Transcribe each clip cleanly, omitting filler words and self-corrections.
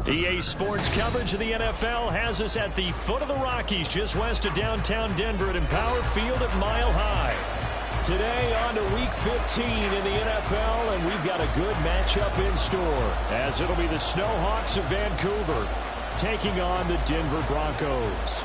EA Sports coverage of the NFL has us at the foot of the Rockies, just west of downtown Denver at Empower Field at Mile High. Today on to Week 15 in the NFL, and we've got a good matchup in store, as it'll be the Snowhawks of Vancouver taking on the Denver Broncos.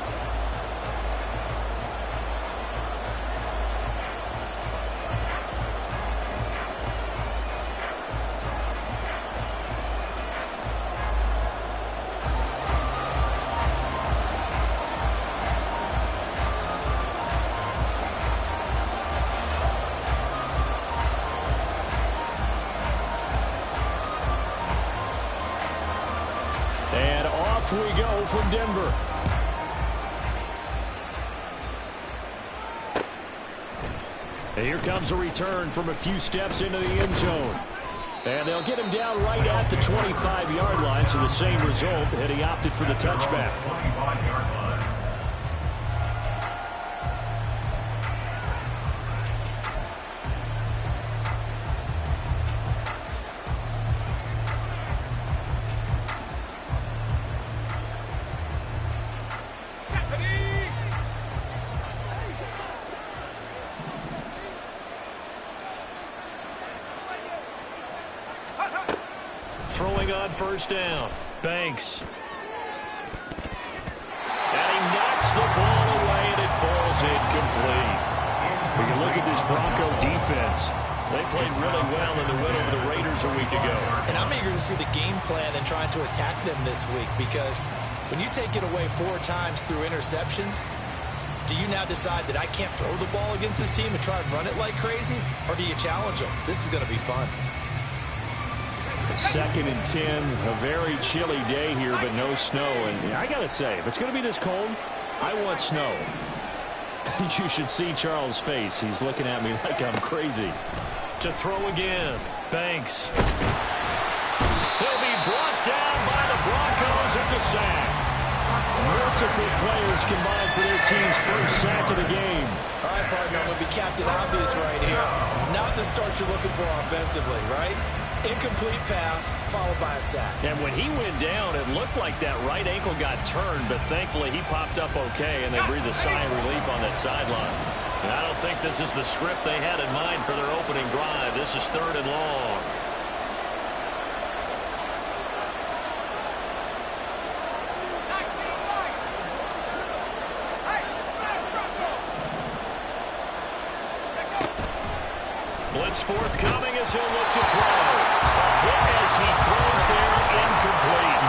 And off we go from Denver. And here comes a return from a few steps into the end zone. And they'll get him down right at the 25-yard line, so the same result, and he opted for the touchback. Throwing on first down. Banks. And he knocks the ball away, and it falls incomplete. When you look at this Bronco defense, they played really well in the win over the Raiders a week ago. And I'm eager to see the game plan and trying to attack them this week, because when you take it away 4 times through interceptions, do you now decide that I can't throw the ball against this team and try and run it like crazy? Or do you challenge them? This is going to be fun. 2nd and 10, a very chilly day here, but no snow. And I got to say, if it's going to be this cold, I want snow. You should see Charles' face. He's looking at me like I'm crazy. To throw again, Banks. He'll be brought down by the Broncos. It's a sack. Multiple players combined for their team's first sack of the game. All right, partner, I'm going to be Captain Obvious right here. Not the start you're looking for offensively, right? Incomplete pass, followed by a sack. And when he went down, it looked like that right ankle got turned, but thankfully he popped up okay, and they breathed a sigh of relief on that sideline. And I don't think this is the script they had in mind for their opening drive. This is 3rd and long. Blitz forthcoming as he'll look to throw. Hit as he throws there, incomplete.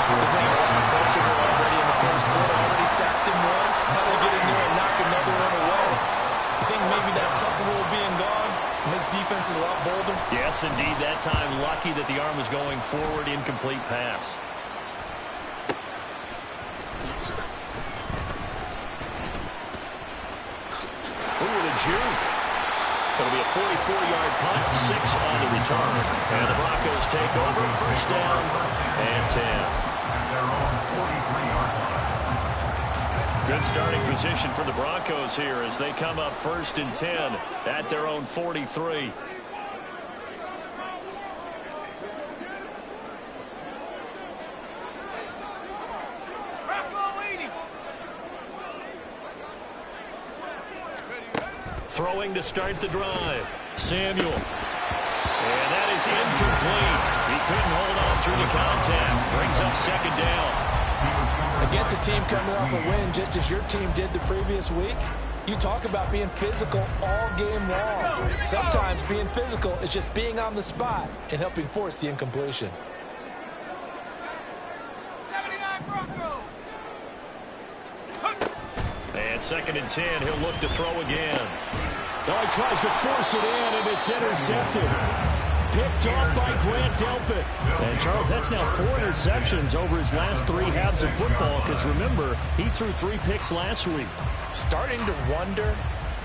The big pressure already in the first quarter. Already sacked him once. How they get in there and knock another one away? I think maybe that Tucker rule being gone makes defenses a lot bolder. Yes, indeed. That time, lucky that the arm was going forward. Incomplete pass. Ooh, the juke. It'll be a 44-yard punt, 6 on the return. And the Broncos take over, first down and 10. Good starting position for the Broncos here as they come up 1st and 10 at their own 43. Throwing to start the drive. Samuel. And that is incomplete. He couldn't hold on through the contact. Brings up 2nd down. Against a team coming off a win just as your team did the previous week, you talk about being physical all game long. Sometimes being physical is just being on the spot and helping force the incompletion. And 2nd and 10, he'll look to throw again. Oh, he tries to force it in, and it's intercepted. Picked off by Grant Delpit. And, Charles, that's now 4 interceptions over his last 3 halves of football, because, remember, he threw 3 picks last week. Starting to wonder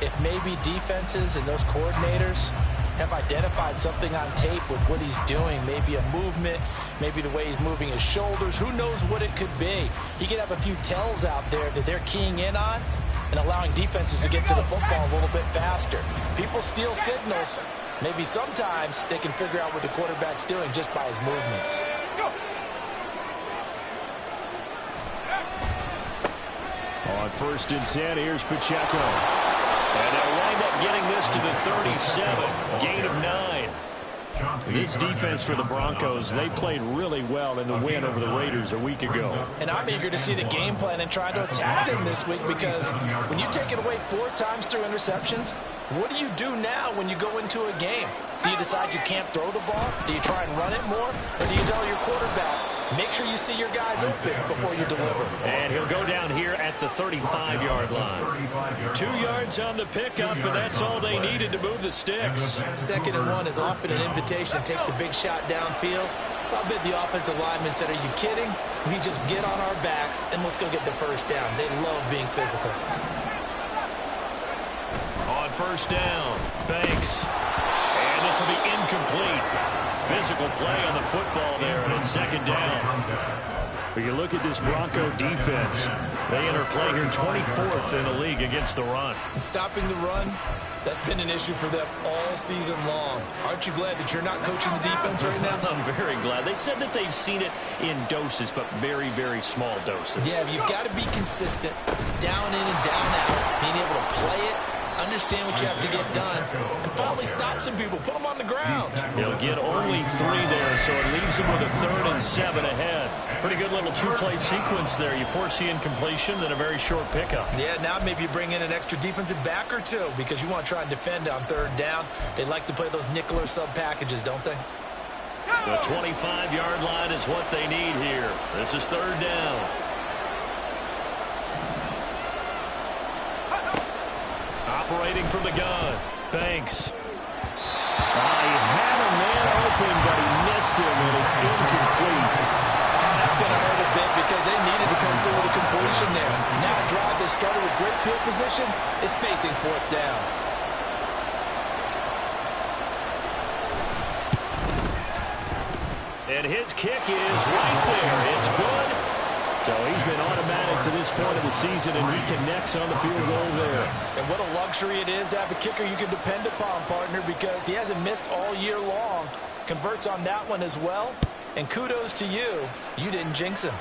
if maybe defenses and those coordinators have identified something on tape with what he's doing. Maybe a movement, maybe the way he's moving his shoulders. Who knows what it could be? He could have a few tells out there that they're keying in on and allowing defenses to get to the football a little bit faster. People steal signals. Maybe sometimes they can figure out what the quarterback's doing just by his movements. On 1st and 10, here's Pacheco. And they'll wind up getting this to the 37. Gain of 9. This defense for the Broncos, they played really well in the win over the Raiders a week ago. And I'm eager to see the game plan and try to attack them this week, because when you take it away 4 times through interceptions, what do you do now when you go into a game? Do you decide you can't throw the ball? Do you try and run it more? Or do you tell your quarterback, make sure you see your guys open before you deliver? And he'll go down here at the 35-yard line. 2 yards on the pickup, but that's all they needed to move the sticks. 2nd and 1 is often an invitation to take the big shot downfield. I bet the offensive lineman said, are you kidding? We just get on our backs and let's go get the first down. They love being physical. On 1st down, Banks. And this will be incomplete. Physical play on the football there, and it's 2nd down. But you look at this Bronco defense. They enter play here 24th in the league against the run. And stopping the run, that's been an issue for them all season long. Aren't you glad that you're not coaching the defense right now? I'm very glad. They said that they've seen it in doses, but very, very small doses. Yeah, you've got to be consistent. It's down in and down out. Being able to play it, understand what you have to get done, and finally stop some people, put them on the ground. He'll get only 3 there, so it leaves him with a 3rd and 7 ahead. Pretty good little 2-play sequence there. You force the incompletion, then a very short pickup. Yeah, now maybe you bring in an extra defensive back or 2, because you want to try and defend on 3rd down. They like to play those nickel or sub packages, don't they? The 25-yard line is what they need here. This is 3rd down. Operating from the gun, Banks. He had a man open, but he missed him, and it's incomplete. That's going to hurt a bit, because they needed to come through with a completion there. Now a drive that started with great field position is facing 4th down. And his kick is right there. It's good. So he's been automatic to this point of the season, and he connects on the field goal there. And what a luxury it is to have a kicker you can depend upon, partner, because he hasn't missed all year long. Converts on that one as well. And kudos to you. You didn't jinx him.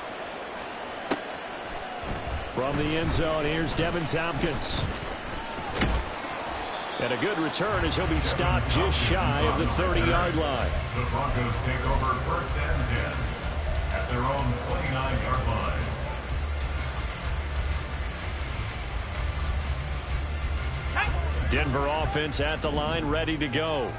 From the end zone, here's Devin Tompkins. And a good return as he'll be stopped just shy of the 30-yard line. The Broncos take over 1st and 10 at their own 29-yard line. Denver offense at the line, ready to go.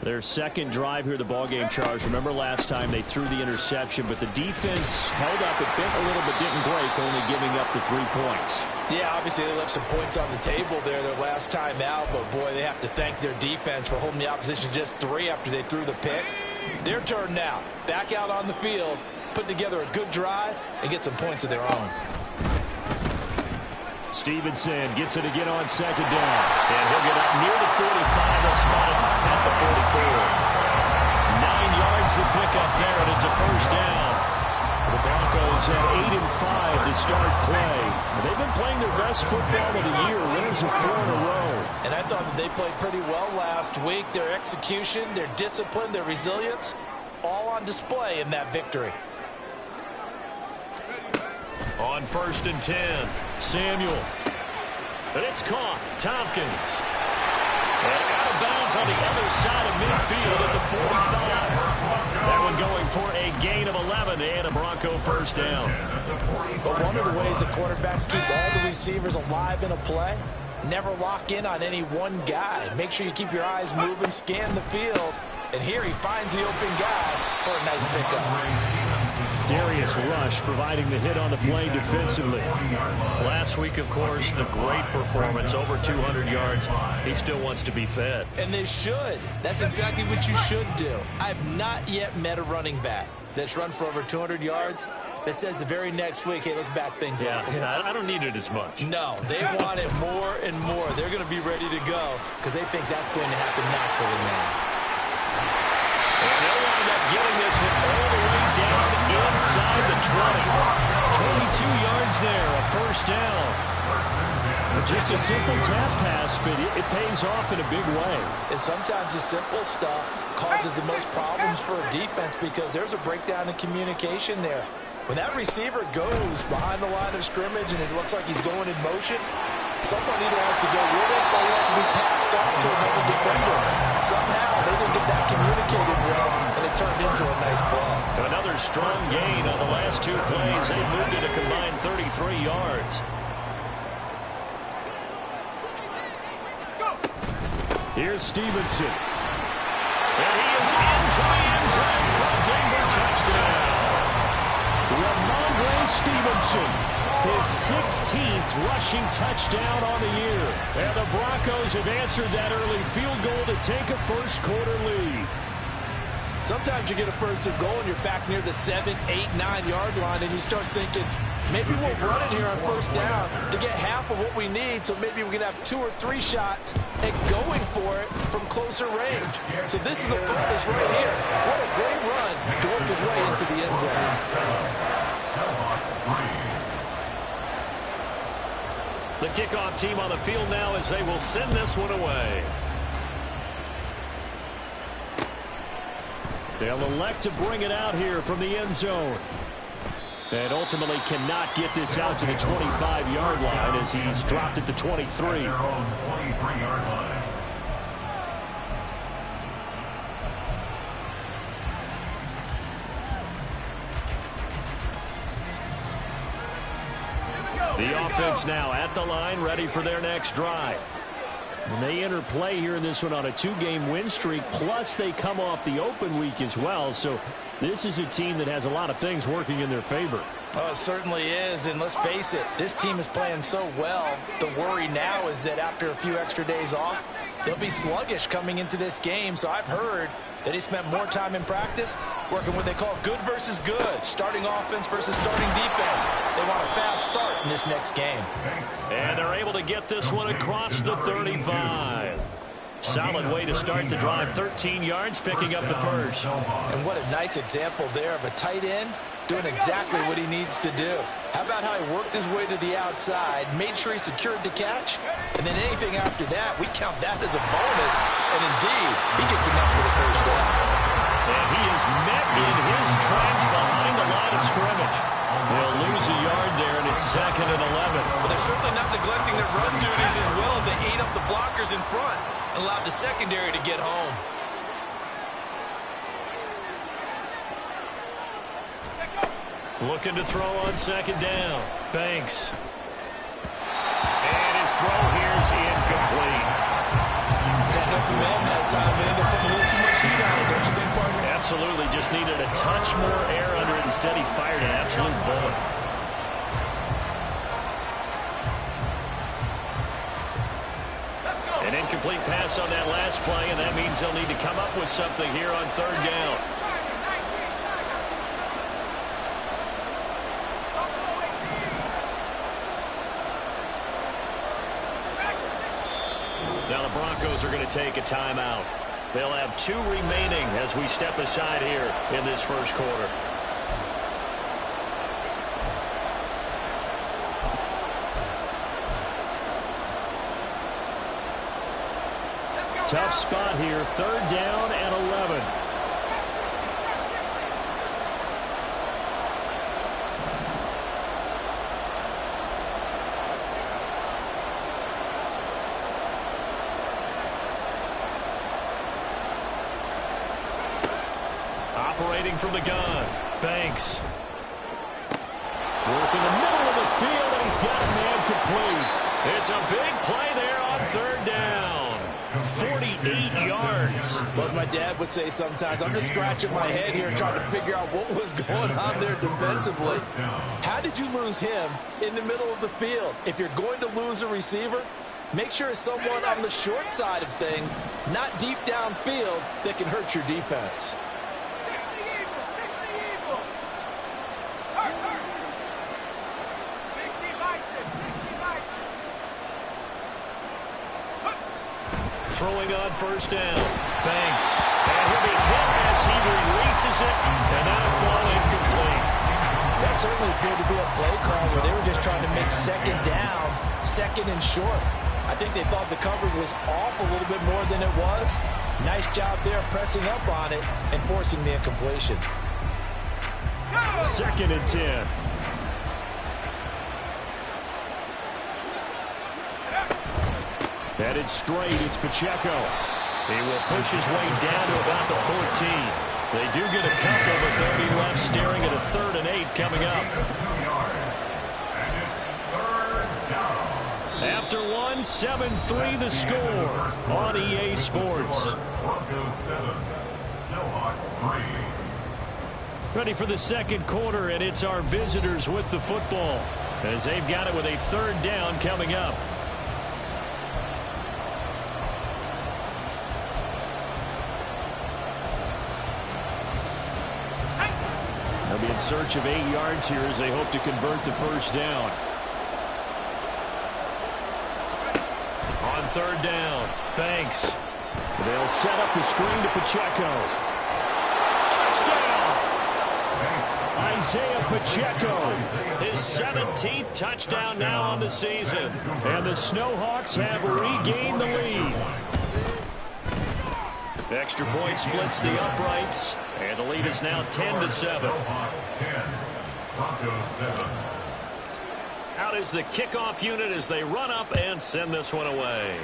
Their 2nd drive here, the ballgame, Charles. Remember last time they threw the interception, but the defense held up. It bent a little, but didn't break, only giving up the 3 points. Yeah, obviously they left some points on the table there their last time out, but boy, they have to thank their defense for holding the opposition just 3 after they threw the pick. Their turn now. Back out on the field, put together a good drive, and get some points of their own. Stevenson gets it again on 2nd down. And he'll get up near the 45. They'll spot him at the 44. 9 yards to pick up there, and it's a 1st down. The Broncos had 8 and 5 to start play. They've been playing their best football of the year. Winners of 4 in a row. And I thought that they played pretty well last week. Their execution, their discipline, their resilience, all on display in that victory. On 1st and 10, Samuel. But it's caught. Tompkins. And out of bounds on the other side of midfield at the 45. That one going for a gain of 11 and a Bronco 1st down. But one of the ways that quarterbacks keep all the receivers alive in a play, never lock in on any one guy. Make sure you keep your eyes moving, scan the field. And here he finds the open guy for a nice pickup. Darius Rush providing the hit on the play defensively. Last week, of course, the great performance, over 200 yards. He still wants to be fed. And they should. That's exactly what you should do. I've not yet met a running back that's run for over 200 yards that says the very next week, hey, let's back things up. Yeah, I don't need it as much. No, they want it more and more. They're going to be ready to go because they think that's going to happen naturally now. And they'll wind up getting this one all the way down inside the 20. 22 yards there, a 1st down. Just a simple tap pass, but it pays off in a big way. And sometimes the simple stuff causes the most problems for a defense because there's a breakdown in communication there. When that receiver goes behind the line of scrimmage and it looks like he's going in motion, someone either has to go with it or he has to be passed off to another defender. Somehow they didn't get that communicated well, and it turned into a nice play. Another strong gain on the last 2 plays. They moved it a combined 33 yards. Here's Stevenson. And he is into the end zone for a Denver touchdown. Ramondre Stevenson, his 16th rushing touchdown on the year. And the Broncos have answered that early field goal to take a first-quarter lead. Sometimes you get a first and goal and you're back near the 7, 8, 9-yard line, and you start thinking, maybe we'll run it here on first down to get half of what we need, so maybe we can have 2 or 3 shots and going for it from closer range. So this is a bonus right here. What a great run to work his way into the end zone. The kickoff team on the field now as they will send this one away. They'll elect to bring it out here from the end zone. And ultimately cannot get this out to the 25-yard line as he's dropped at the 23. Their own 23-yard line. The offense now at the line, ready for their next drive. And they enter play here in this one on a 2-game win streak, plus they come off the open week as well. So this is a team that has a lot of things working in their favor. Oh, it certainly is, and let's face it, this team is playing so well. The worry now is that after a few extra days off, they'll be sluggish coming into this game. So I've heard that he spent more time in practice working what they call good versus good, starting offense versus starting defense. They want a fast start in this next game. And they're able to get this one across the 35. Solid way to start the drive, 13 yards, picking up the first. And what a nice example there of a tight end doing exactly what he needs to do. How about how he worked his way to the outside, made sure he secured the catch, and then anything after that, we count that as a bonus. And indeed, he gets enough for the first down. And he is met in his tracks behind the line of scrimmage. They'll lose a yard there, and it's 2nd and 11. But they're certainly not neglecting their run duties as well as they ate up the blockers in front and allowed the secondary to get home. Looking to throw on 2nd down. Banks. And his throw here is incomplete. That open man that time ended up putting a little too much heat on it, don't you think, partner? Absolutely, just needed a touch more air under it. Instead, he fired an absolute bullet. An incomplete pass on that last play, and that means they'll need to come up with something here on 3rd down. Now the Broncos are going to take a timeout. They'll have 2 remaining as we step aside here in this first quarter. Tough spot here, 3rd down and 11. Operating from the gun, Banks. Working the middle of the field, and he's got a man complete. It's a big play there on 3rd down. 48 yards. Well, as my dad would say sometimes, I'm just scratching my head here trying to figure out what was going on there defensively. How did you lose him in the middle of the field? If you're going to lose a receiver, make sure it's someone on the short side of things, not deep downfield, that can hurt your defense. Throwing on 1st down. Banks. And he'll be hit as he releases it. And that'll fall incomplete. That certainly appeared to be a play call where they were just trying to make 2nd down, 2nd and short. I think they thought the coverage was off a little bit more than it was. Nice job there pressing up on it and forcing the incompletion. 2nd and 10. Headed straight, it's Pacheco. He will push his way down to about the 14. They do get a couple, but they'll be left staring at a 3rd and 8 coming up. After one, 7-3 the score on EA Sports. Broncos 7, Snowhawks 3. Ready for the 2nd quarter, and it's our visitors with the football as they've got it with a 3rd down coming up. They'll be in search of 8 yards here as they hope to convert the 1st down. On 3rd down, Banks. They'll set up the screen to Pacheco. Touchdown! Isaiah Pacheco, his 17th touchdown now on the season. And the Snowhawks have regained the lead. Extra point splits the uprights, and the lead is now 10-7. Snowhawks 10, Broncos 7. Out is the kickoff unit as they run up and send this one away.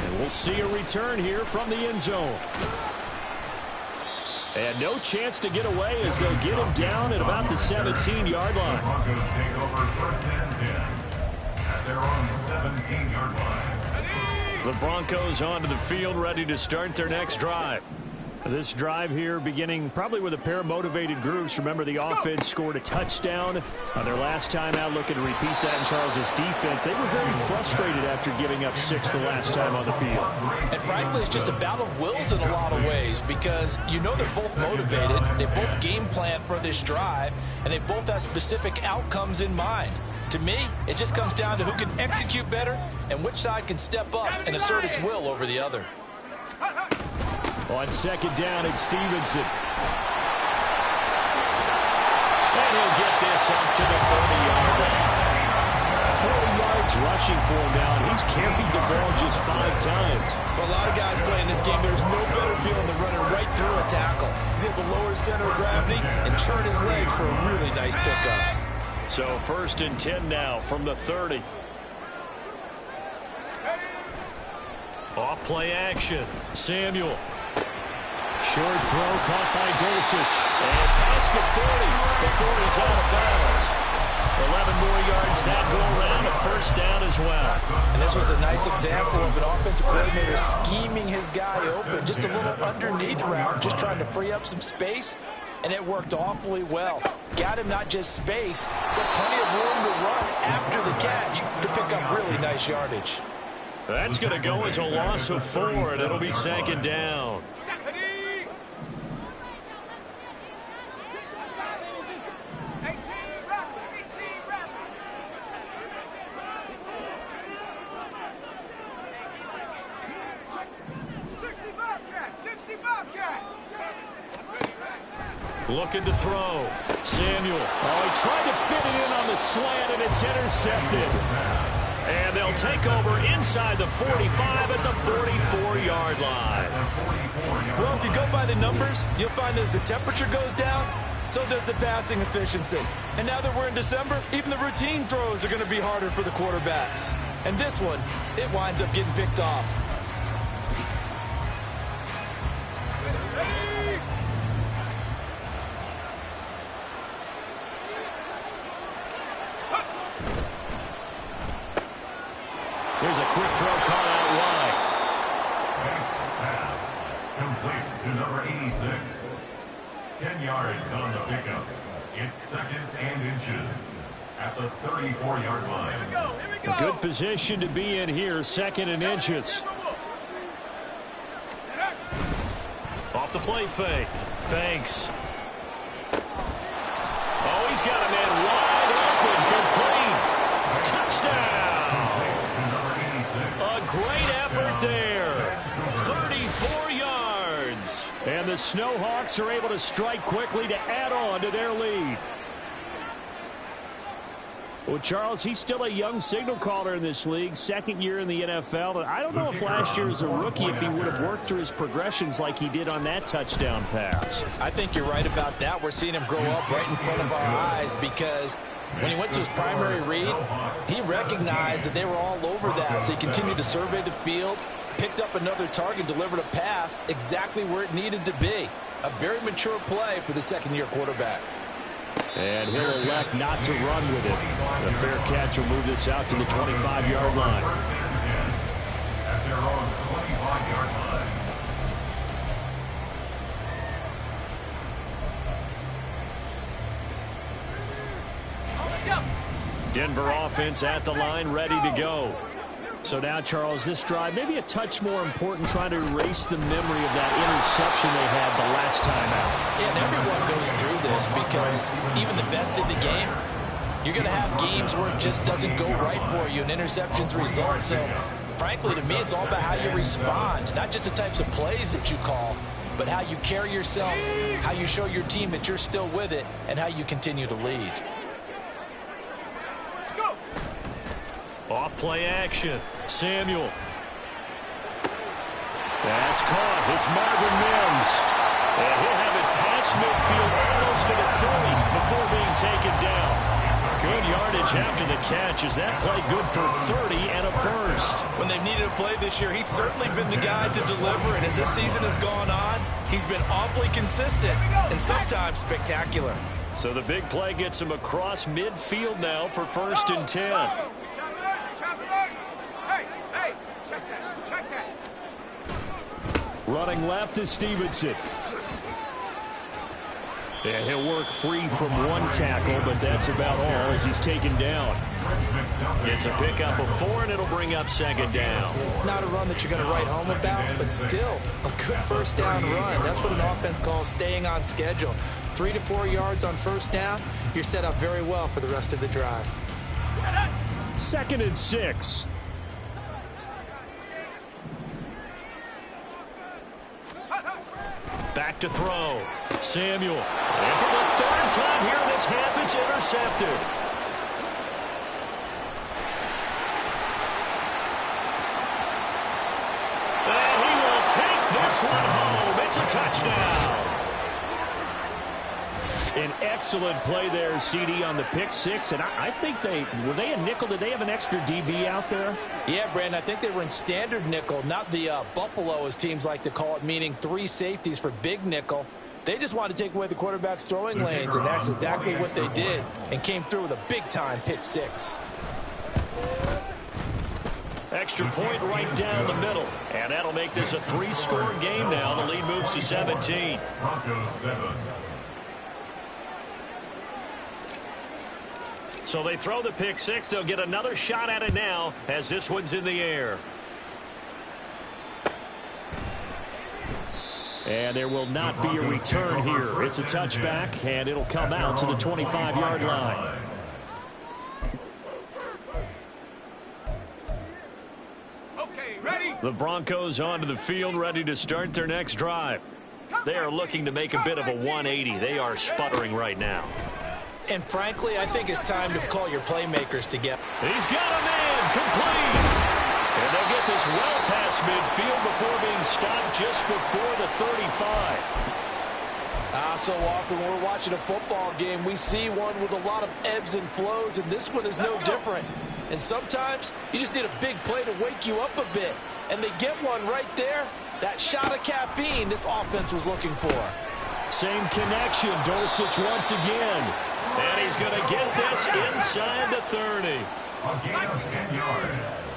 And we'll see a return here from the end zone. And no chance to get away as they'll get him down at about the 17-yard line. Broncos take over 1st and 10 at their own 17-yard line. The Broncos onto the field, ready to start their next drive. This drive here beginning probably with a pair of motivated groups. Remember, the offense scored a touchdown on their last time out, looking to repeat that in Charles's defense. They were very frustrated after giving up 6 the last time on the field. And frankly, it's just a battle of wills in a lot of ways because you know they're both motivated. They both game plan for this drive, and they both have specific outcomes in mind. To me, it just comes down to who can execute better and which side can step up and assert its will over the other. On 2nd down, it's Stevenson. And he'll get this up to the 30-yard line. 40 yards rushing for him now, and he's carried the ball just 5 times. For a lot of guys playing this game, there's no better feeling than running right through a tackle. He's able to lower his center of gravity and churn his legs for a really nice pickup. So 1st and 10 now from the 30. Off play action. Samuel. Short throw caught by Dulcich. And past the 40. The 40's out of bounds. 11 more yards that go around. A 1st down as well. And this was a nice example of an offensive coordinator scheming his guy open. Just a little underneath route, just trying to free up some space. And it worked awfully well. Got him not just space, but plenty of room to run after the catch to pick up really nice yardage. That's going to go as a loss of 4, and it'll be 2nd down. Looking to throw. Samuel. Oh, he tried to fit it in on the slant, and it's intercepted. And they'll take over inside the 45 at the 44-yard line. Well, if you go by the numbers, you'll find as the temperature goes down, so does the passing efficiency. And now that we're in December, even the routine throws are going to be harder for the quarterbacks. And this one, it winds up getting picked off. Here's a quick throw caught out wide. Banks pass. Complete to number 86. 10 yards on the pickup. It's 2nd and inches at the 34-yard line. A good position to be in here, 2nd and inches. Off the play fake. Banks. Oh, he's got a man wide open, complete. Touchdown. A great effort there. 34 yards. And the Snowhawks are able to strike quickly to add on to their lead. Well, Charles, he's still a young signal caller in this league, second year in the NFL. And I don't know if last year as a rookie if he would have worked through his progressions like he did on that touchdown pass. I think you're right about that. We're seeing him grow up right in front of our eyes because when he went to his primary read, he recognized that they were all over that. So he continued to survey the field, picked up another target, delivered a pass exactly where it needed to be. A very mature play for the second-year quarterback. And he'll elect not to run with it. The fair catch will move this out to the 25-yard line. At their own 25-yard line. Denver offense at the line, ready to go. So now, Charles, this drive maybe a touch more important, trying to erase the memory of that interception they had the last time out. Yeah, and everyone goes through this because even the best in the game, you're going to have games where it just doesn't go right for you, and interceptions result. So, frankly, to me, it's all about how you respond, not just the types of plays that you call, but how you carry yourself, how you show your team that you're still with it, and how you continue to lead. Off play action. Samuel. That's caught. It's Marvin Mims. And he'll have it past midfield almost to the 30 before being taken down. Good yardage after the catch. Is that play good for 30 and a first? When they've needed a play this year, he's certainly been the guy to deliver. And as this season has gone on, he's been awfully consistent and sometimes spectacular. So the big play gets him across midfield now for 1st and 10. Running left is Stevenson. And he'll work free from one tackle, but that's about all as he's taken down. It's a pickup of 4, and it'll bring up 2nd down. Not a run that you're going to write home about, but still a good first down run. That's what an offense calls staying on schedule. 3 to 4 yards on first down, you're set up very well for the rest of the drive. 2nd and 6. Back to throw. Samuel. And for the 3rd time here in this half, it's intercepted. And he will take this one home. It's a touchdown. An excellent play there, CD, on the pick 6. And I think were they a nickel? Did they have an extra DB out there? Yeah, Brandon, I think they were in standard nickel, not the Buffalo, as teams like to call it, meaning 3 safeties for big nickel. They just wanted to take away the quarterback's throwing lanes, and that's exactly what they did, and came through with a big-time pick 6. Extra point right down the middle, and that'll make this a 3-score game now. The lead moves to 17. Broncos 7. So they throw the pick 6. They'll get another shot at it now as this one's in the air. And there will not be a return here. It's a touchback, and it'll come out to the 25-yard line. Okay, ready? The Broncos onto the field, ready to start their next drive. They are looking to make a bit of a 180. They are sputtering right now. And frankly, I think it's time to call your playmakers together. He's got a man complete. And they'll get this well past midfield before being stopped just before the 35. So often when we're watching a football game, we see one with a lot of ebbs and flows, and this one is no different. And sometimes you just need a big play to wake you up a bit. And they get one right there. That shot of caffeine this offense was looking for. Same connection. Dulcich once again. And he's going to get this inside the 30. A gain of 10 yards.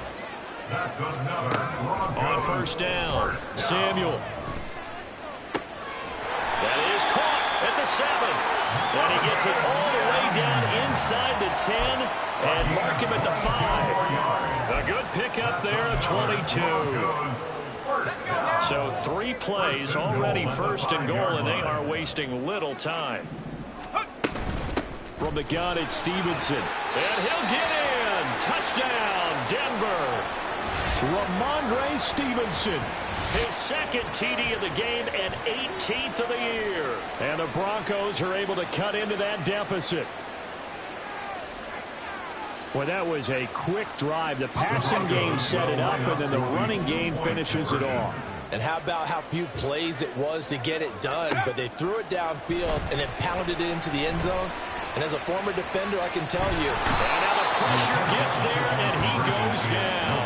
That's another On first down, Samuel. That is caught at the 7. And he gets it all the way down inside the 10 and mark him at the 5. A good pickup there, a 22. So 3 plays already 1st and goal, and they are wasting little time. From the gun, it's Stevenson. And he'll get in. Touchdown, Denver. Ramondre Stevenson. His 2nd TD of the game and 18th of the year. And the Broncos are able to cut into that deficit. Well, that was a quick drive. The passing game set it up, and then the running game finishes it off. And how about how few plays it was to get it done, but they threw it downfield and then pounded it into the end zone. And as a former defender, I can tell you. And now the pressure gets there, and he goes down.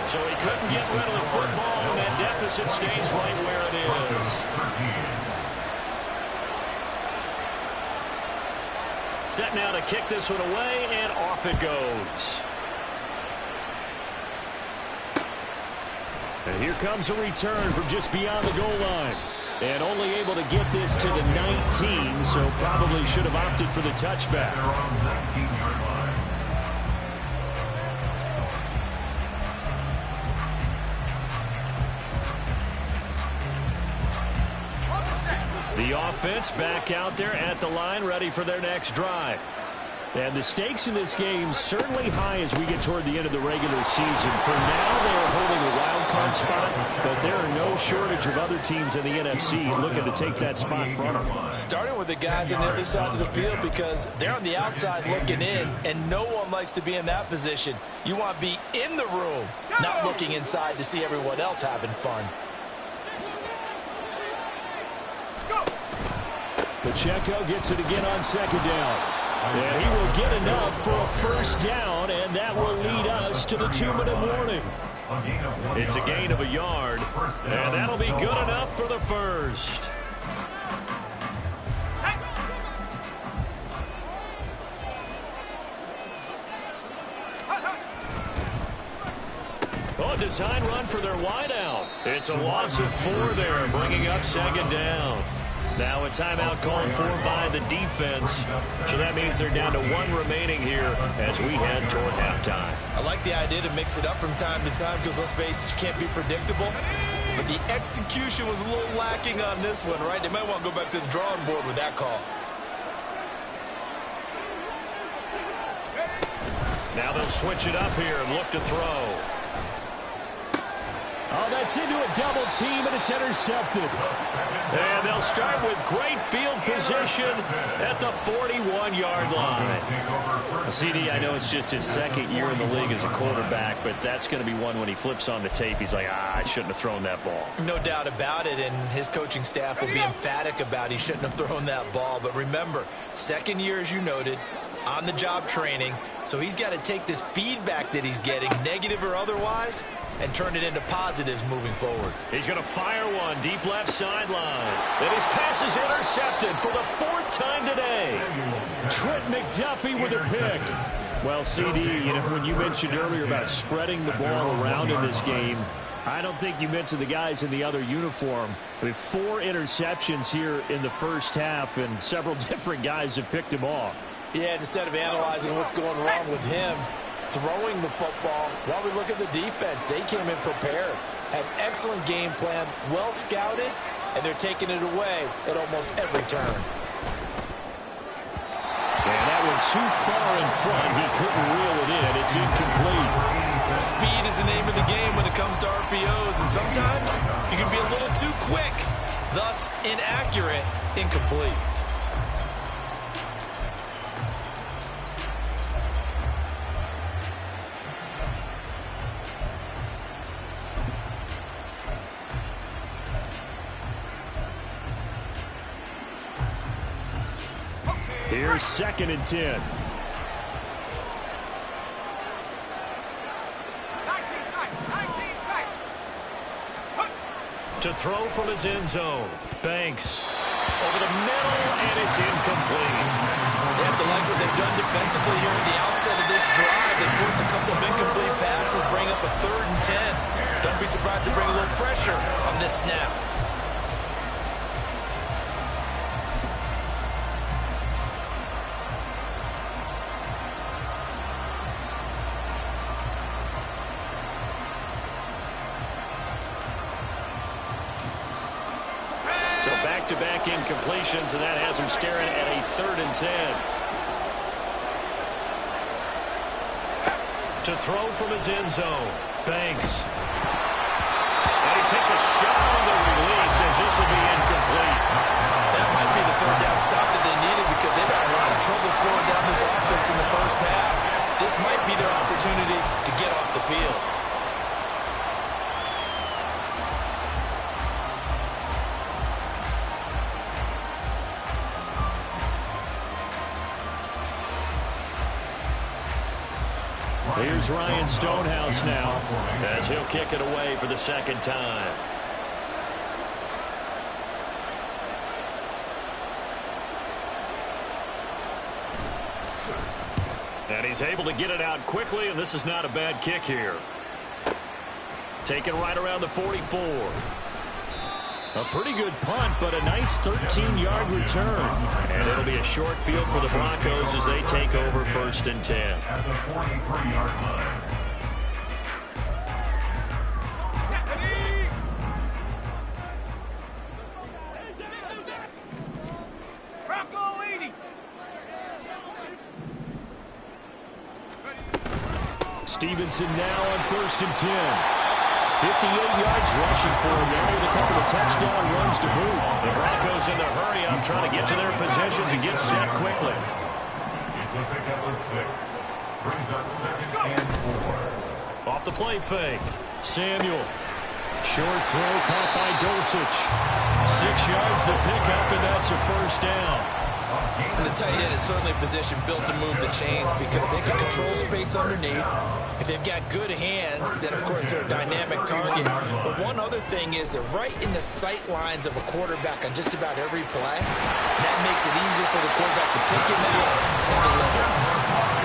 So he couldn't get rid of the football, and that deficit stays right where it is. Set now to kick this one away, and off it goes. And here comes a return from just beyond the goal line. And only able to get this to the 19, so probably should have opted for the touchback. They're on the 19-yard line. The offense back out there at the line, ready for their next drive. And the stakes in this game certainly high as we get toward the end of the regular season. For now, they are holding a wild card spot, but there are no shortage of other teams in the NFC looking to take that spot from them. Starting with the guys on the other side of the field because they're on the outside looking in, and no one likes to be in that position. You want to be in the room, not looking inside to see everyone else having fun. Pacheco gets it again on second down. And he will get enough for a first down, and that will lead us to the 2-minute warning. It's a gain of a yard, and that'll be good enough for the first. Oh, design run for their wideout. It's a loss of 4 there, bringing up second down. Now a timeout called for by the defense. So that means they're down to 1 remaining here as we head toward halftime. I like the idea to mix it up from time to time because, let's face it, you can't be predictable. But the execution was a little lacking on this one, right? They might want to go back to the drawing board with that call. Now they'll switch it up here and look to throw. Oh, that's into a double team, and it's intercepted. And they'll start with great field position at the 41-yard line. CD, I know it's just his second year in the league as a quarterback, but that's going to be one when he flips on the tape. He's like, I shouldn't have thrown that ball. No doubt about it, and his coaching staff will be emphatic about he shouldn't have thrown that ball. But remember, second year, as you noted, on-the-job training, so he's got to take this feedback that he's getting, negative or otherwise, and turn it into positives moving forward. He's going to fire one deep left sideline. And his pass is intercepted for the 4th time today. Trent McDuffie with a pick. Well, CD, you know, when you mentioned earlier about spreading the ball around in this game, I don't think you mentioned the guys in the other uniform. With 4 interceptions here in the first half, and several different guys have picked him off. Yeah, instead of analyzing what's going wrong with him, throwing the football, while we look at the defense, they came in prepared, had excellent game plan, well scouted, and they're taking it away at almost every turn. And that one too far in front. He couldn't reel it in. It's incomplete. Speed is the name of the game when it comes to RPOs, and sometimes you can be a little too quick, thus inaccurate, incomplete. Here's 2nd and 10. 19 tight. To throw from his end zone. Banks over the middle, and it's incomplete. They have to like what they've done defensively here at the outset of this drive. They forced a couple of incomplete passes, bring up a 3rd and 10. Don't be surprised to bring a little pressure on this snap. So back-to-back incompletions, and that has him staring at a 3rd and 10. To throw from his end zone. Banks. And he takes a shot on the release as this will be incomplete. That might be the 3rd down stop that they needed because they've had a lot of trouble slowing down this offense in the first half. This might Here's Ryan Stonehouse now as he'll kick it away for the second time. And he's able to get it out quickly, and this is not a bad kick here. Taken right around the 44. A pretty good punt, but a nice 13-yard return. And it'll be a short field for the Broncos as they take over 1st and 10. At the 43-yard line. Bronco 80. Stevenson now on 1st and 10. 58 yards rushing for him now with a couple of touchdown runs to boot. The Broncos in the hurry up trying to get to their positions and get set quickly. It's a pickup of 6. Brings up 2nd and 4. Off the play fake. Samuel. Short throw caught by Dulcich. 6 yards to pick up, and that's a 1st down. And the tight end is certainly a position built to move the chains because they can control space underneath. If they've got good hands, then of course they're a dynamic target. But one other thing is they're right in the sight lines of a quarterback on just about every play. And that makes it easier for the quarterback to pick him out and deliver.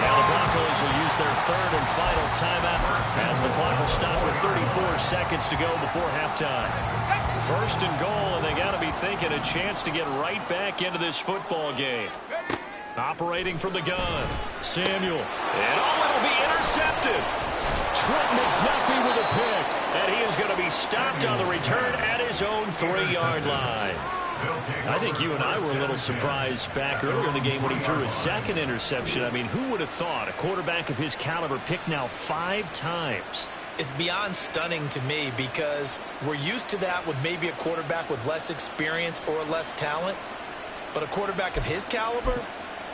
Now the Broncos will use their 3rd and final timeout as the clock will stop with 34 seconds to go before halftime. 1st and goal, and they got to be thinking a chance to get right back into this football game. Operating from the gun, Samuel. And it'll be intercepted. Trent McDuffie with a pick. And he is going to be stopped on the return at his own 3-yard line. I think you and I were a little surprised back earlier in the game when he threw his 2nd interception. I mean, who would have thought a quarterback of his caliber picked now 5 times? It's beyond stunning to me because we're used to that with maybe a quarterback with less experience or less talent. But a quarterback of his caliber,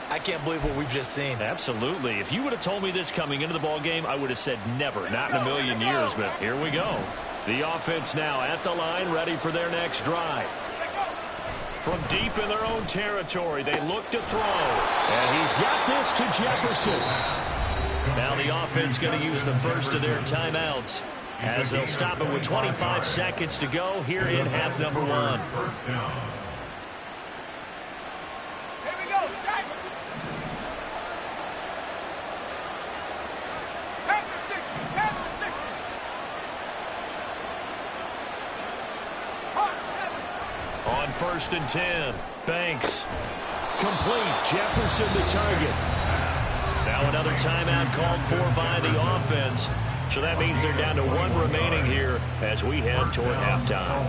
I can't believe what we've just seen. Absolutely. If you would have told me this coming into the ball game, I would have said never, not in a million years. But here we go. The offense now at the line, ready for their next drive. From deep in their own territory, they look to throw. And he's got this to Jefferson. Now the offense going to use the first of their timeouts as they'll stop it with 25 seconds to go here in half number 1. 1st down. Here we go, set. Half the 60, half the 60. Hard 7. On 1st and 10, Banks. Complete. Jefferson the target. Now another timeout called for by the offense. So that means they're down to 1 remaining here as we head toward halftime.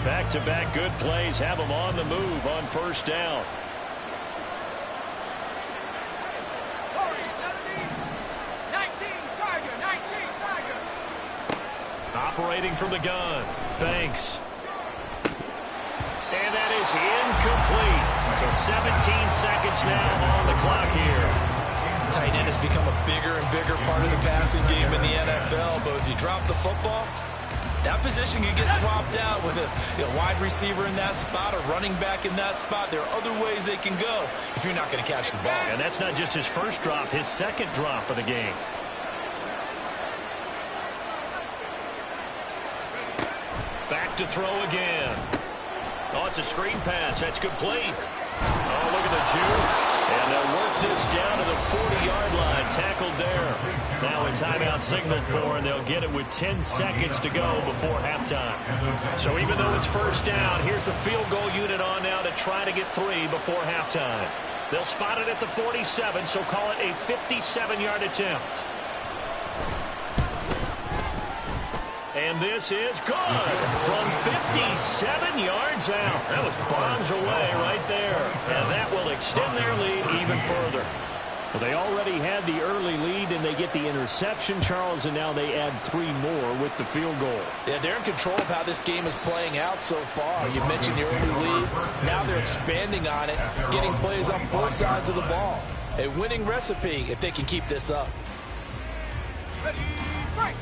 Back-to-back good plays have them on the move on 1st down. Operating from the gun, Banks. And that is incomplete. So 17 seconds now on the clock here. Tight end has become a bigger and bigger part of the passing game in the NFL. But if you drop the football, that position can get swapped out with a wide receiver in that spot, a running back in that spot. There are other ways they can go if you're not going to catch the ball. And that's not just his first drop, his 2nd drop of the game. Back to throw again. Oh, it's a screen pass. That's complete. Oh, look at the juke. And they'll work this down to the 40-yard line. Tackled there. Now a timeout signaled for, and they'll get it with 10 seconds to go before halftime. So even though it's 1st down, here's the field goal unit on now to try to get 3 before halftime. They'll spot it at the 47, so call it a 57-yard attempt. And this is good from 57 yards out. That was bombs away right there. And that will extend their lead even further. Well, they already had the early lead, and they get the interception, Charles, and now they add 3 more with the field goal. Yeah, they're in control of how this game is playing out so far. You mentioned the early lead. Now they're expanding on it, getting plays on both sides of the ball. A winning recipe if they can keep this up. Ready, break.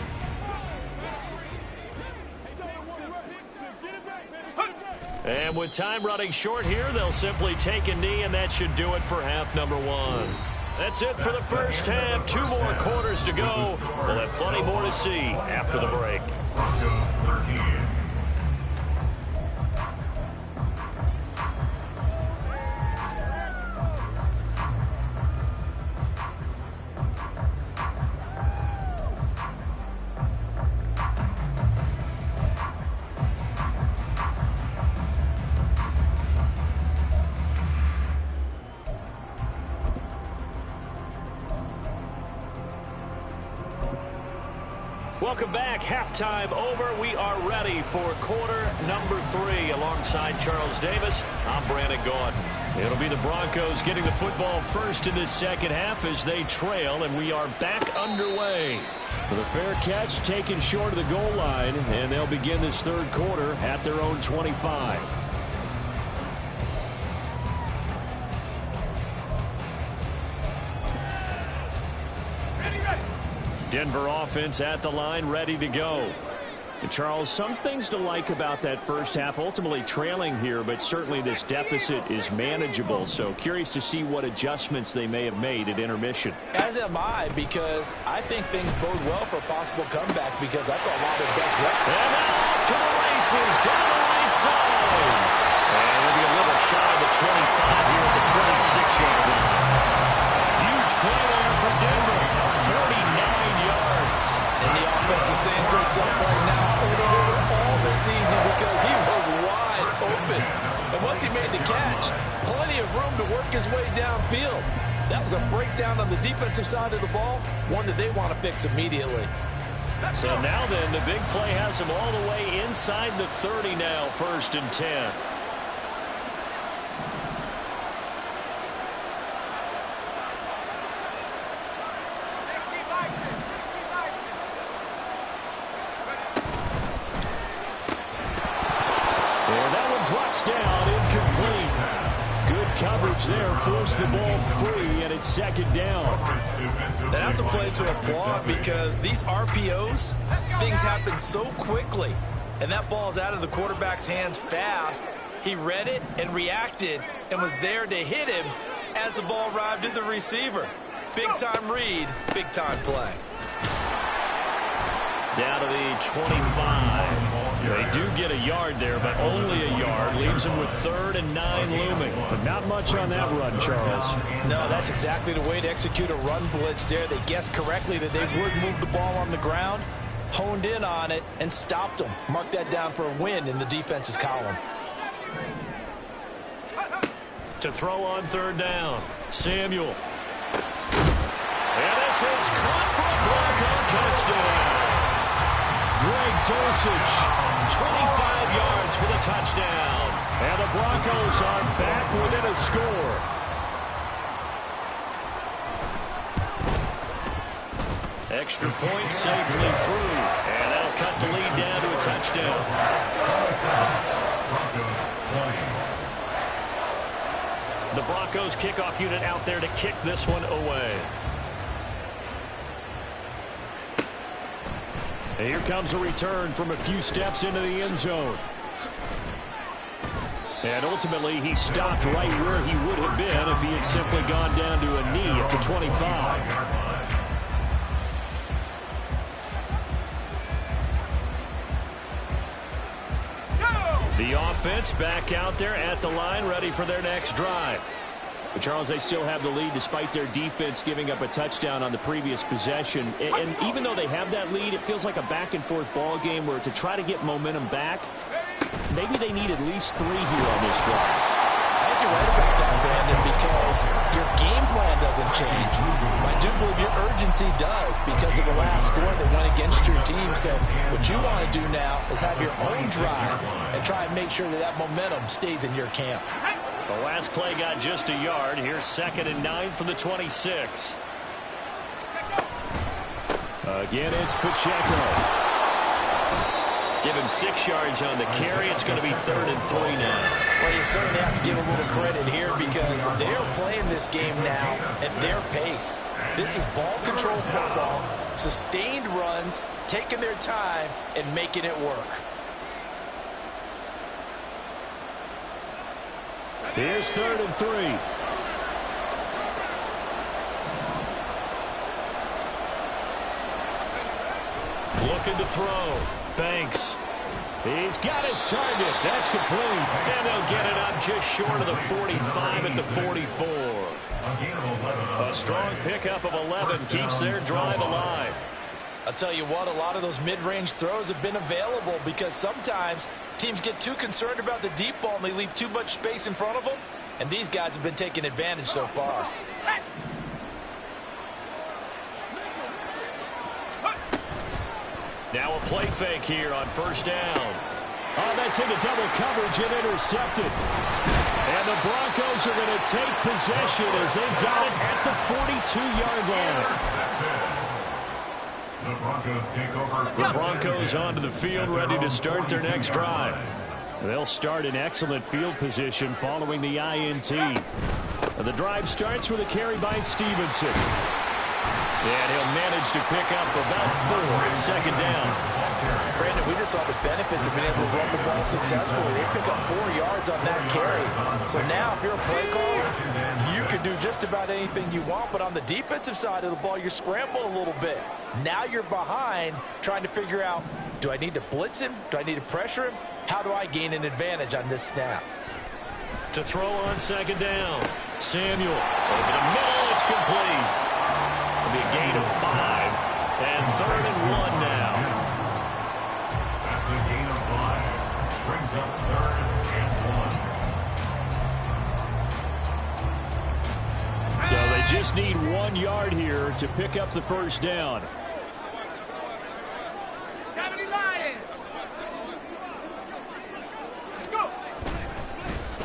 And with time running short here, they'll simply take a knee, and that should do it for half number one. That's it for the first half. 2 more quarters to go. We'll have plenty more to see after the break. Broncos 13. Welcome back. Halftime over. We are ready for quarter number 3. Alongside Charles Davis, I'm Brandon Gaudin. It'll be the Broncos getting the football first in this second half as they trail, and we are back underway. With a fair catch taken short of the goal line, and they'll begin this third quarter at their own 25. Denver offense at the line, ready to go. And Charles, some things to like about that first half. Ultimately trailing here, but certainly this deficit is manageable. So curious to see what adjustments they may have made at intermission. As am I, because I think things bode well for a possible comeback, because I thought one of their best records. And off to the races, down the right side. And we'll be a little shy of the 25 here at the 26-yard line. Huge play there for Denver. 49 yards. And the offense is saying to itself right now, they were all this easy because he was wide open. And once he made the catch, plenty of room to work his way downfield. That was a breakdown on the defensive side of the ball, one that they want to fix immediately. So now then, the big play has him all the way inside the 30 now, 1st and 10. Coverage there, forced the ball free, and it's 2nd down. That's a play to applaud, because these RPOs, things happen so quickly, and that ball's out of the quarterback's hands fast. He read it and reacted and was there to hit him as the ball arrived at the receiver. Big-time read, big-time play. Down to the 25. They do get a yard there, but only a yard. Leaves them with 3rd and 9 looming. But not much on that run, Charles. No, that's exactly the way to execute a run blitz there. They guessed correctly that they would move the ball on the ground, honed in on it, and stopped them. Mark that down for a win in the defense's column. To throw on 3rd down, Samuel. And this is caught for a Bronco touchdown. Greg Dulcich, 25 yards for the touchdown. And the Broncos are back within a score. Extra point safely through. And that'll cut the lead down to a touchdown. The Broncos kickoff unit out there to kick this one away. And here comes a return from a few steps into the end zone. And ultimately, he stopped right where he would have been if he had simply gone down to a knee at the 25. The offense back out there at the line, ready for their next drive. But Charles, they still have the lead despite their defense giving up a touchdown on the previous possession. And even though they have that lead, it feels like a back-and-forth ball game where to try to get momentum back, maybe they need at least 3 here on this drive. I think you're right about that, Brandon, because your game plan doesn't change. I do believe your urgency does, because of the last score that went against your team. So what you want to do now is have your own drive and try and make sure that that momentum stays in your camp. The last play got just a yard. Here's 2nd and 9 from the 26. Again, it's Pacheco. Give him 6 yards on the carry. It's going to be 3rd and 3 now. Well, you certainly have to give a little credit here, because they're playing this game now at their pace. This is ball control football, sustained runs, taking their time and making it work. Here's 3rd and 3. Looking to throw. Banks. He's got his target. That's complete. And they'll get it up just short of the 45 at the 44. A strong pickup of 11 keeps their drive alive. I'll tell you what, a lot of those mid-range throws have been available because sometimes teams get too concerned about the deep ball and they leave too much space in front of them. And these guys have been taking advantage so far. Now a play fake here on 1st down. Oh, that's into double coverage and intercepted. And the Broncos are going to take possession as they've got it at the 42-yard line. The Broncos take over. The Broncos onto the field, ready to start their next drive. They'll start in excellent field position following the INT. The drive starts with a carry by Stevenson. And he'll manage to pick up about 4 at 2nd down. Brandon, we just saw the benefits of being able to run the ball successfully. They pick up 4 yards on that carry. So now, if you're a play caller, you can do just about anything you want. But on the defensive side of the ball, you're scrambling a little bit. Now you're behind, trying to figure out, do I need to blitz him? Do I need to pressure him? How do I gain an advantage on this snap? To throw on 2nd down. Samuel over the middle. It's complete. It'll be a gain of 5. And 3rd and 1 now. That's a gain of 5. Brings up 3rd and 1. So they just need 1 yard here to pick up the 1st down. 70 Lions. Let's go.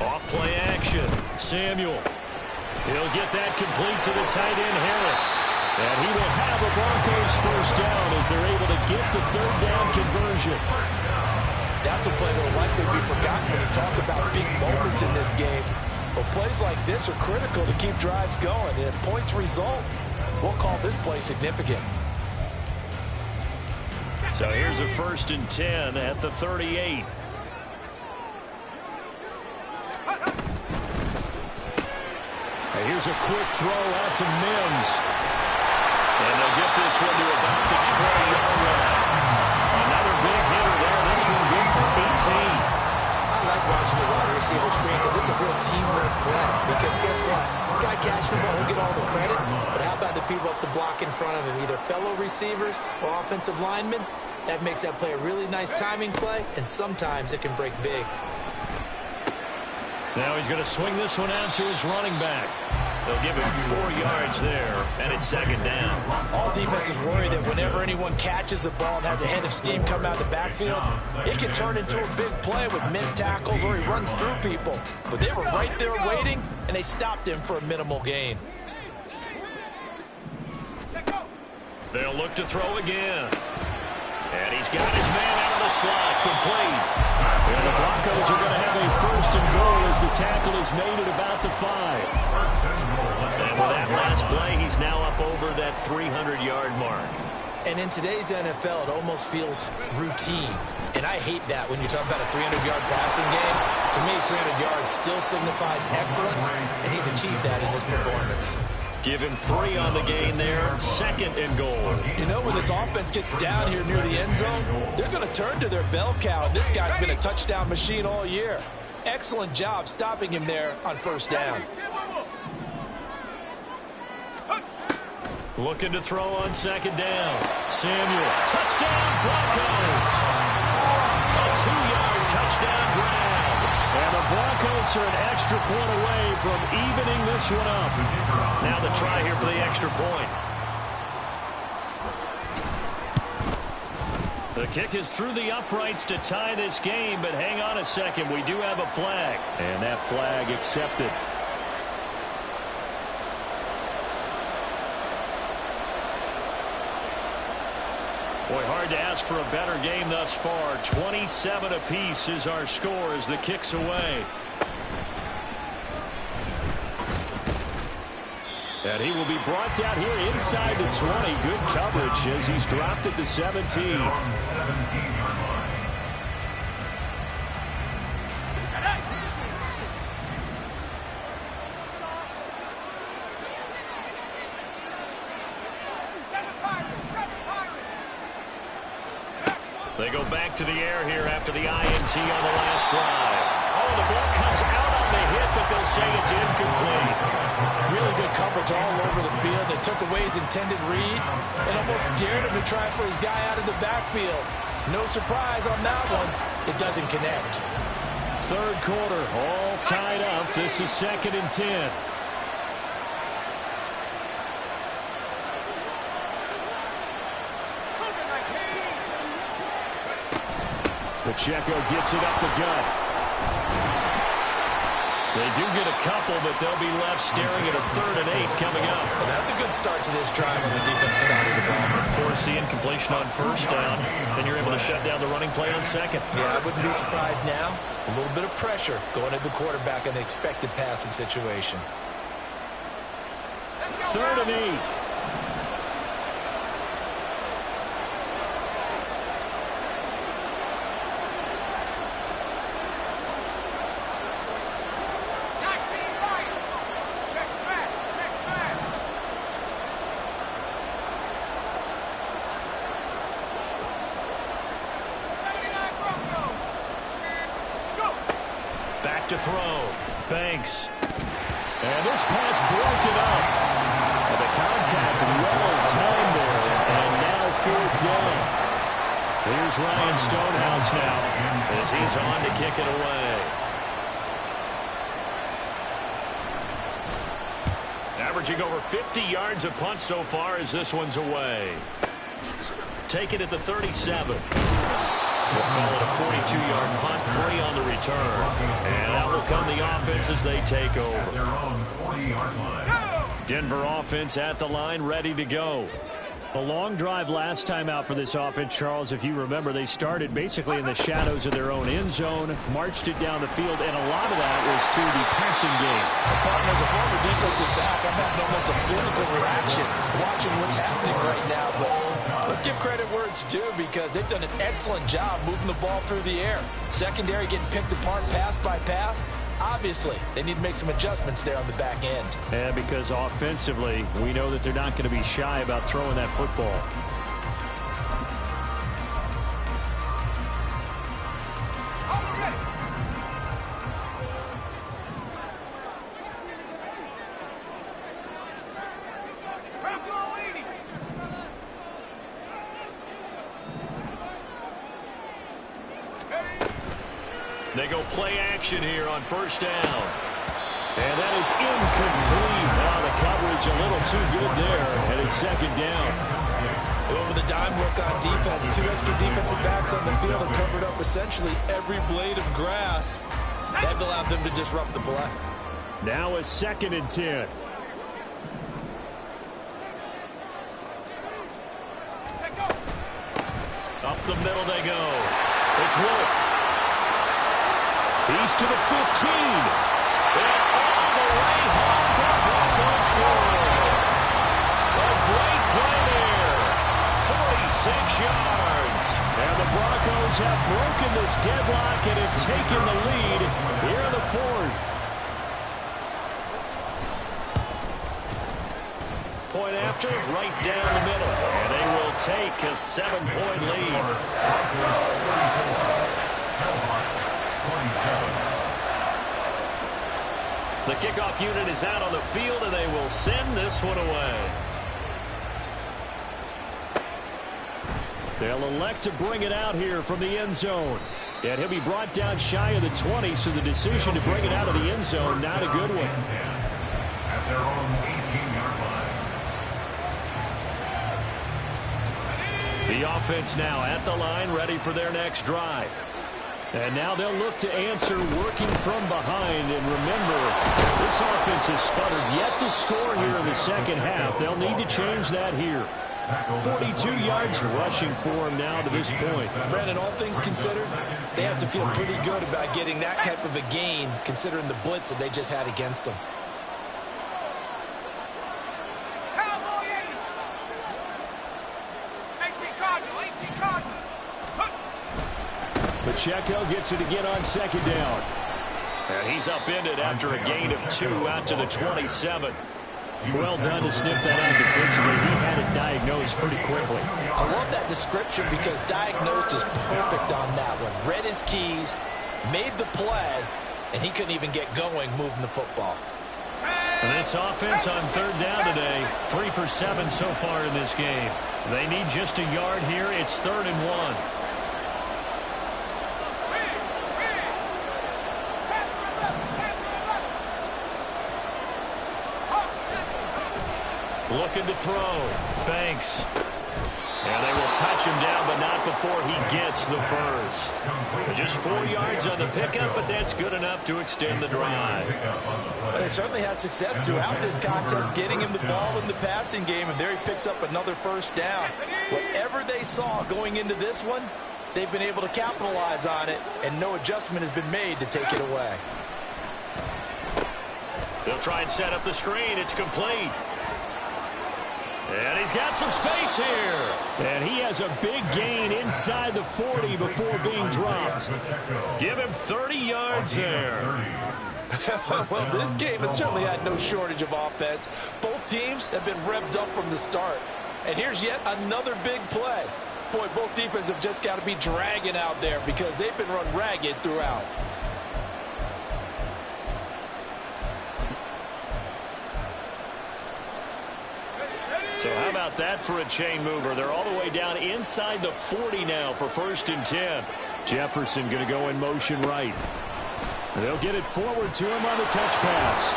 Off play action. Samuel. He'll get that complete to the tight end, Harris. And he will have the Broncos 1st down as they're able to get the 3rd down conversion. That's a play that will likely be forgotten when you talk about big moments in this game. But plays like this are critical to keep drives going. And if points result, we'll call this play significant. So here's a 1st and 10 at the 38. Here's a quick throw out to Mims. And they'll get this one to about the 20-yard line. Another big hitter there. This one good for 18. I like watching the wide receiver screen because it's a real teamwork play. Because guess what? The guy catching the ball, he'll get all the credit. But how about the people up to block in front of him, either fellow receivers or offensive linemen? That makes that play a really nice timing play, and sometimes it can break big. Now he's going to swing this one out to his running back. They'll give him 4 yards there, and it's 2nd down. All defenses worry that whenever anyone catches the ball and has a head of steam come out of the backfield, it can turn into a big play with missed tackles or he runs through people. But they were right there waiting, and they stopped him for a minimal gain. They'll look to throw again. And he's got his man out of the slot, complete. And the Broncos are going to have a 1st and goal as the tackle is made at about the 5. And with that last play, he's now up over that 300-yard mark. And in today's NFL, it almost feels routine. And I hate that when you talk about a 300-yard passing game. To me, 300 yards still signifies excellence, and he's achieved that in this performance. Give him 3 on the gain there. 2nd and goal. You know, when this offense gets down here near the end zone, they're going to turn to their bell cow. And this guy's been a touchdown machine all year. Excellent job stopping him there on 1st down. Looking to throw on 2nd down. Samuel. Touchdown, Broncos. A 2-yard touchdown grab. And the Broncos are an extra point away from evening this one up. Now the try here for the extra point. The kick is through the uprights to tie this game, but hang on a second. We do have a flag. And that flag accepted. Boy, hard to ask for a better game thus far. 27 apiece is our score as the kick's away. And he will be brought down here inside the 20. Good coverage as he's dropped at the 17. They go back to the air here after the INT on the last drive. Oh, the ball comes out on the hit, but they'll say it's incomplete. Really good coverage all over the field. They took away his intended read and almost dared him to try for his guy out of the backfield. No surprise on that one. It doesn't connect. Third quarter, all tied up. This is 2nd and 10. Pacheco gets it up the gut. They do get a couple, but they'll be left staring at a 3rd and 8 coming up. Well, that's a good start to this drive on the defensive side of the ball. Force the incompletion on 1st down, then you're able to shut down the running play on 2nd. Yeah, I wouldn't be surprised now. A little bit of pressure going at the quarterback in the expected passing situation. 3rd and 8. To throw. Banks. And this pass broken up. And the contact well timed there. And now 4th down. Here's Ryan Stonehouse now as he's on to kick it away. Averaging over 50 yards a punt so far as this one's away. Take it at the 37. We'll call it a 42-yard punt, 3 on the return. And out will come the offense as they take over. Denver offense at the line, ready to go. A long drive last time out for this offense, Charles. If you remember, they started basically in the shadows of their own end zone, marched it down the field, and a lot of that was through the passing game. As a former defensive back, I'm having almost a physical reaction watching what's happening right now. But let's give credit where it's due because they've done an excellent job moving the ball through the air. Secondary getting picked apart pass by pass. Obviously, they need to make some adjustments there on the back end. Yeah, because offensively, we know that they're not going to be shy about throwing that football. They go play action here on 1st down. And that is incomplete. Now the coverage a little too good there, and it's 2nd down. Over the dime work on defense. 2 extra defensive backs on the field have covered up essentially every blade of grass. They've allowed them to disrupt the play. Now a 2nd and 10. Up the middle they go. It's Wolf. He's to the 15. And all the way home for a Broncos score. A great play there. 46 yards. And the Broncos have broken this deadlock and have taken the lead here in the 4th. Point after, right down the middle. And they will take a 7-point lead. The kickoff unit is out on the field, and they will send this one away. They'll elect to bring it out here from the end zone. And he'll be brought down shy of the 20, so the decision to bring it out of the end zone, not a good one. At their own 18-yard line. The offense now at the line, ready for their next drive. And now they'll look to answer working from behind. And remember, this offense has sputtered yet to score here in the 2nd half. They'll need to change that here. 42 yards rushing for him now to this point. Brandon, all things considered, they have to feel pretty good about getting that type of a gain, considering the blitz that they just had against them. Pacheco gets it again on 2nd down. And he's upended after a gain of 2 out to the 27. Well done to sniff that out defensively. He had it diagnosed pretty quickly. I love that description because diagnosed is perfect on that one. Read his keys, made the play, and he couldn't even get going moving the football. And this offense on third down today, 3 for 7 so far in this game. They need just a yard here. It's 3rd and 1. Looking to throw. Banks. And they will touch him down, but not before he gets the first. Just 4 yards on the pickup, but that's good enough to extend the drive. Well, they certainly had success throughout this contest, getting him the ball in the passing game, and there he picks up another first down. Whatever they saw going into this one, they've been able to capitalize on it, and no adjustment has been made to take it away. They'll try and set up the screen. It's complete. And he's got some space here. And he has a big gain inside the 40 before being dropped. Give him 30 yards there. Well, this game has certainly had no shortage of offense. Both teams have been revved up from the start. And here's yet another big play. Boy, both defenses have just got to be dragging out there because they've been run ragged throughout. So how about that for a chain mover? They're all the way down inside the 40 now for 1st and 10. Jefferson going to go in motion right. They'll get it forward to him on the touch pass.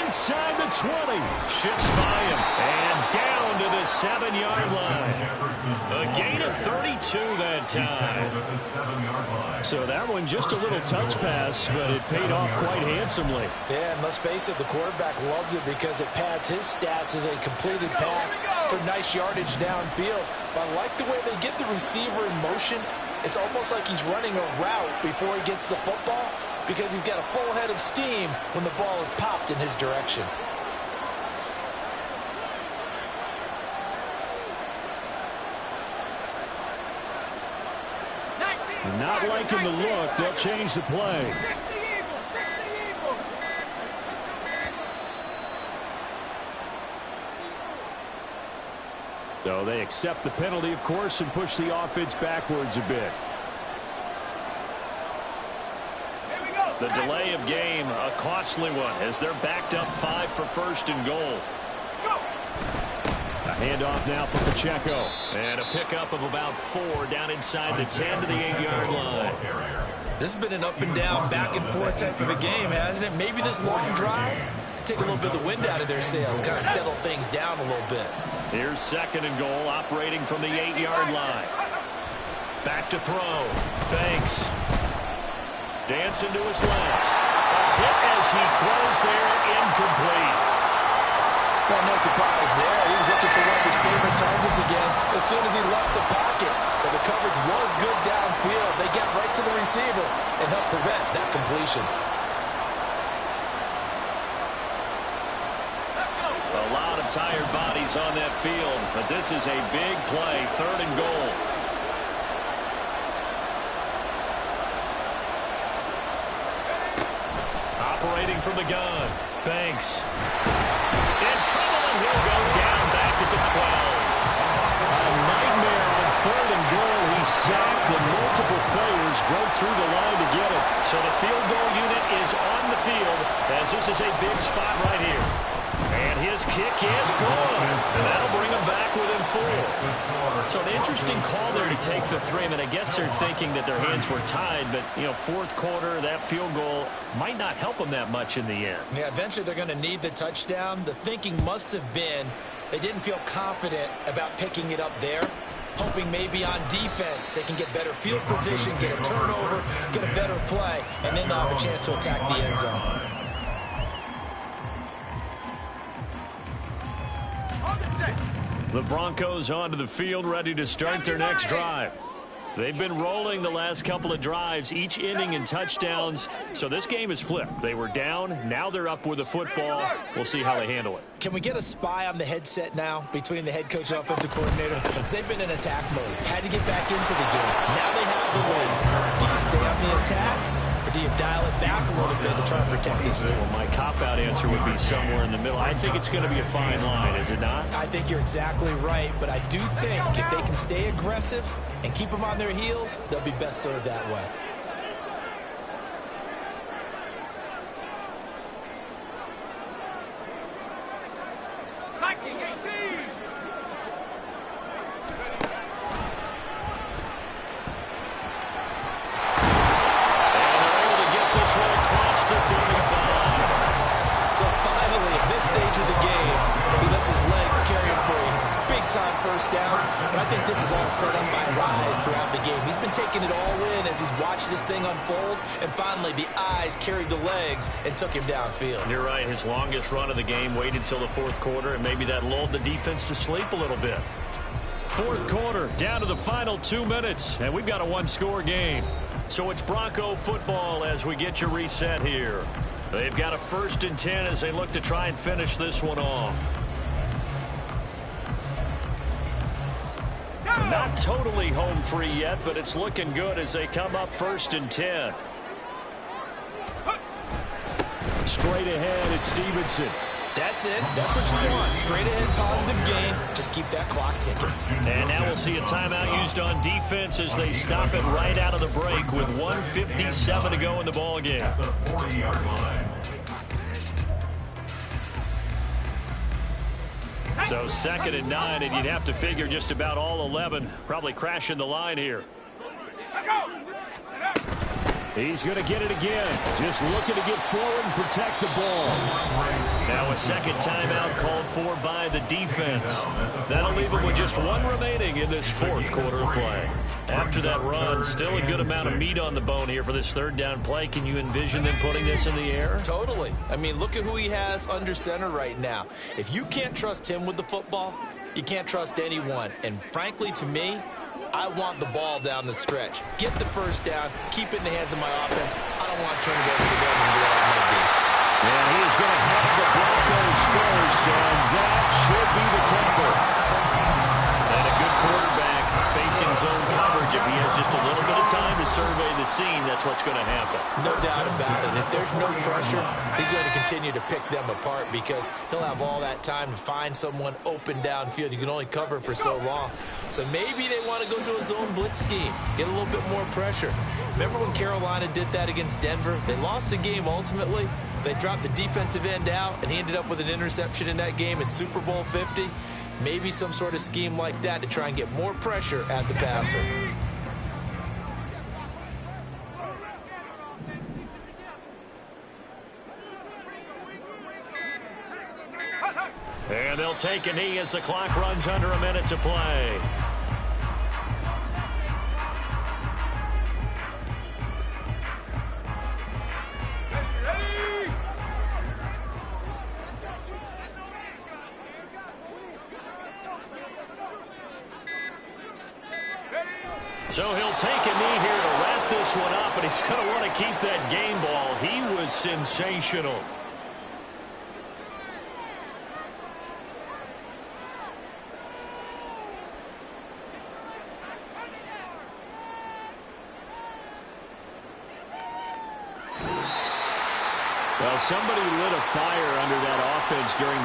Inside the 20. Shifts by him. And down to the 7-yard line. A gain of 32 that time. So that one just a little touch pass, but it paid off quite handsomely. Yeah, and let's face it, the quarterback loves it because it pads his stats as a completed pass for nice yardage downfield. But I like the way they get the receiver in motion. It's almost like he's running a route before he gets the football because he's got a full head of steam when the ball is popped in his direction. Not liking the look. They'll change the play. So they accept the penalty, of course, and push the offense backwards a bit. The delay of game, a costly one, as they're backed up 5 for 1st and goal. A handoff now for Pacheco. And a pickup of about 4 down inside the 10 to the 8-yard line. This has been an up and down, back and forth type of a game, hasn't it? Maybe this long drive could take a little bit of the wind out of their sails, kind of settle things down a little bit. Here's 2nd and goal, operating from the 8-yard line. Back to throw. Banks. Dancing to his left. A hit as he throws there, incomplete. Well, no surprise there. He was looking for one of his favorite targets again as soon as he left the pocket. But the coverage was good downfield. They got right to the receiver and helped prevent that completion. A lot of tired bodies on that field, but this is a big play, 3rd and goal. Operating from the gun, Banks. In trouble, and he'll go down back at the 12. A nightmare on 3rd and goal. He sacked, and multiple players broke through the line to get it. So the field goal unit is on the field, as this is a big spot right here. And his kick is good. And that'll bring him back within 4. So an interesting call there to take the 3. I mean, I guess they're thinking that their hands were tied, but, you know, 4th quarter, that field goal might not help them that much in the end. Yeah, eventually they're going to need the touchdown. The thinking must have been they didn't feel confident about picking it up there, hoping maybe on defense they can get better field position, get a turnover, get a better play, and then they'll have a chance to attack the end zone. The Broncos onto the field, ready to start their next drive. They've been rolling the last couple of drives, each inning in touchdowns. So this game is flipped. They were down. Now they're up with the football. We'll see how they handle it. Can we get a spy on the headset now between the head coach and offensive coordinator? They've been in attack mode. Had to get back into the game. Now they have the lead. Do you stay on the attack, or do do you dial it back a little bit to try and protect this lead? Well, my cop-out answer would be somewhere in the middle. I think it's going to be a fine line, is it not? I think you're exactly right, but I do think if they can stay aggressive and keep them on their heels, they'll be best served that way. First down, but I think this is all set up by his eyes throughout the game. He's been taking it all in as he's watched this thing unfold, and finally the eyes carried the legs and took him downfield. You're right. His longest run of the game waited till the fourth quarter, and maybe that lulled the defense to sleep a little bit. Fourth quarter, down to the final 2 minutes, and we've got a one-score game. So it's Bronco football as we get you reset here. They've got a 1st and 10 as they look to try and finish this one off. Not totally home free yet, but it's looking good as they come up 1st and 10. Straight ahead, it's Stevenson. That's it. That's what you want. Straight ahead, positive gain. Just keep that clock ticking. And now we'll see a timeout used on defense as they stop it right out of the break with 1:57 to go in the ball game. At the 40-yard line. So 2nd and 9, and you'd have to figure just about all 11 probably crashing the line here. He's going to get it again. Just looking to get forward and protect the ball. Now a 2nd timeout called for by the defense. That'll leave him with just 1 remaining in this 4th quarter of play. After that run, still a good amount of meat on the bone here for this 3rd down play. Can you envision them putting this in the air? Totally. I mean, look at who he has under center right now. If you can't trust him with the football, you can't trust anyone. And frankly, to me, I want the ball down the stretch. Get the 1st down, keep it in the hands of my offense. I don't want to turn it over to them and do all my be. And he's going to have the Broncos first, and that should be the capper. And a good quarterback facing zone coverage. If he has just a little bit of time to survey the scene, that's what's going to happen. No doubt about it. If there's no pressure, he's going to continue to pick them apart because he'll have all that time to find someone open downfield. You can only cover for so long. So maybe they want to go to a zone blitz scheme, get a little bit more pressure. Remember when Carolina did that against Denver? They lost the game ultimately. They dropped the defensive end out, and he ended up with an interception in that game in Super Bowl 50. Maybe some sort of scheme like that to try and get more pressure at the passer. And they'll take a knee as the clock runs under a minute to play. So he'll take a knee here to wrap this one up, and he's going to want to keep that game ball. He was sensational. Well, somebody lit a fire under that offense during the